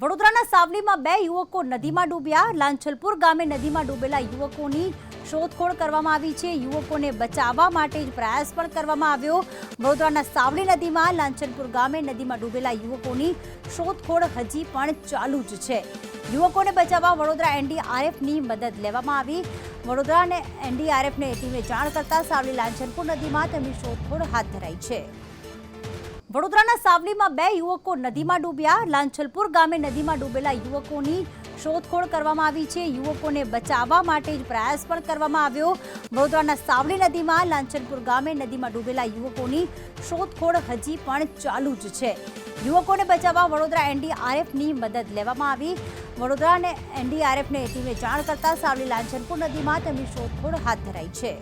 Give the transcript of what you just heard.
વડોદરાના સાવલીમાં બે યુવકો નદીમાં ડૂબ્યા. લાંછલપુર ગામે નદીમાં ડૂબેલા યુવકોની શોધખોળ કરવામાં આવી છે. યુવકોને બચાવવા માટે જ પ્રયાસ પણ કરવામાં આવ્યો. વડોદરાના સાવલી નદીમાં લાંછલપુર ગામે નદીમાં ડૂબેલા યુવકોની શોધખોળ હજી પણ ચાલુ જ છે. યુવકોને બચાવવા વડોદરા એનડીઆરએફની મદદ લેવામાં આવી. વડોદરા અને એનડીઆરએફને ટીમે જાણ કરતા સાવલી લાંછલપુર નદીમાં તેમની શોધખોળ હાથ ધરાઈ છે. વડોદરાના સાવલીમાં બે યુવકો નદીમાં ડૂબ્યા. લાંછલપુર ગામે નદીમાં ડૂબેલા યુવકોની શોધખોળ કરવામાં આવી છે. યુવકોને બચાવવા માટે જ પ્રયાસ પણ કરવામાં આવ્યો. વડોદરાના સાવલી નદીમાં લાંછલપુર ગામે નદીમાં ડૂબેલા યુવકોની શોધખોળ હજી પણ ચાલુ જ છે. યુવકોને બચાવવા વડોદરા એનડીઆરએફની મદદ લેવામાં આવી. વડોદરા અને એનડીઆરએફને ટીમે જાણ કરતા સાવલી લાંછલપુર નદીમાં તેમની શોધખોળ હાથ ધરાઈ છે.